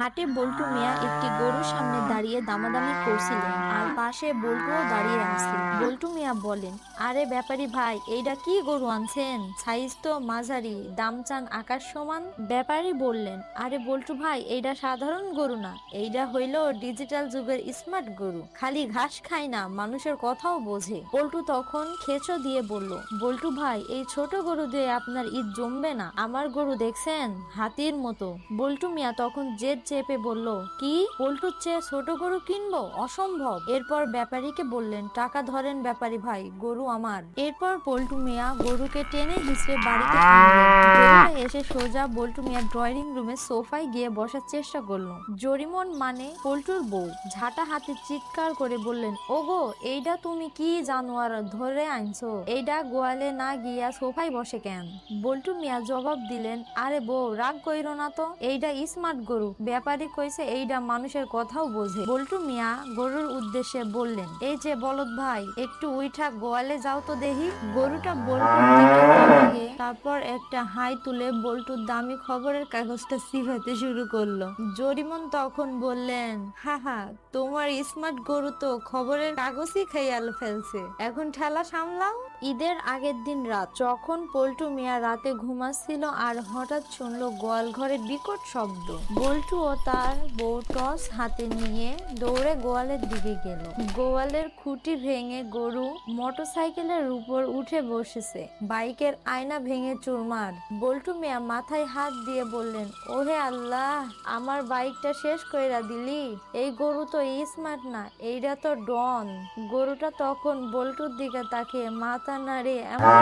হাটে বল্টু মিয়া একটি গরুর সামনে দাঁড়িয়ে দামাদামি করছিলেন আর পাশে বল্টুও দাঁড়িয়ে আছে। বল্টু মিয়া বলেন, আরে ব্যাপারী ভাই, এইটা কি গরু আনছেন? সাইজ তো মাঝারি, দাম চান আকাশ সমান। ব্যাপারী বললেন, আরে বল্টু ভাই, এইটা সাধারণ গরু না, এইটা হইল ডিজিটাল যুগের স্মার্ট গরু। খালি ঘাস খায় না, মানুষের কথাও বোঝে। বল্টু তখন খেচো দিয়ে বলল, বল্টু ভাই, এই ছোট গরু দিয়ে আপনার ঈদ জমবে না। আমার গরু দেখছেন, হাতির মতো। বল্টু মিয়া তখন জেদ চেপে বলল, কি? পল্টুর চেয়ে ছোট গরু কিনবো? অসম্ভব। এরপর ব্যাপারীকে বললেন, টাকা ধরেন ব্যাপারী ভাই, গরু আমার। এরপর পল্টু মিয়া গরুকে টেনে হিঁচড়ে বাড়িতে আনলেন। গরুটা এসে সোজা বল্টু মিয়া ড্রয়িং রুমে সোফায় গিয়ে বসার চেষ্টা করলো। জরিমন মানে পল্টুর বউ ঝাঁটা হাতে চিৎকার করে বললেন, ওগো, এইটা তুমি কি জানোয়ার ধরে আনছো? এইটা গোয়ালে না গিয়া সোফায় বসে কেন? বল্টু মিয়া জবাব দিলেন, আরে বউ, রাগ কইরো না তো, এইটা স্মার্ট গরু। ব্যাপারী কইছে এইটা মানুষের কথাও বোঝে। বল্টু মিয়া গরুর উদ্দেশ্যে বললেন, এই যে বলদ ভাই, একটু উইঠা গোয়ালে যাও তো দেখি। গরুটা বল্টুর দিকে তাকিয়ে তারপর একটা হাই তুলে বল্টুর দামি খবরের কাগজটা চিবাতে শুরু করলো। জরিমন তখন বললেন, হা হা, তোমার স্মার্ট গরু তো খবরের কাগজই খাইয়াল ফেলছে, এখন ঠেলা সামলাও। ঈদের আগের দিন রাত, যখন পল্টু মিয়া রাতে ঘুমাচ্ছিল আর হঠাৎ শুনলো গোয়াল ঘরের বিকট শব্দ। বল্টু ও তার বউ টস হাতে নিয়ে দৌড়ে গোয়ালের দিকে গেল। গোয়ালের খুঁটি ভেঙে গরু মোটরসাইকেলের উপর উঠে বসেছে, বাইকের আয়না ভেঙে চুরমার। বল্টু মিয়া মাথায় হাত দিয়ে বললেন, ওহে আল্লাহ, আমার বাইকটা শেষ কইরা দিলি। এই গরু তো স্মার্ট না, এইটা তো ডন। গরুটা তখন বল্টুর দিকে তাকিয়ে মাথা নাড়ে এমন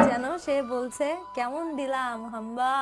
যেন সে বলছে, কেমন দিলাম হাম্বা।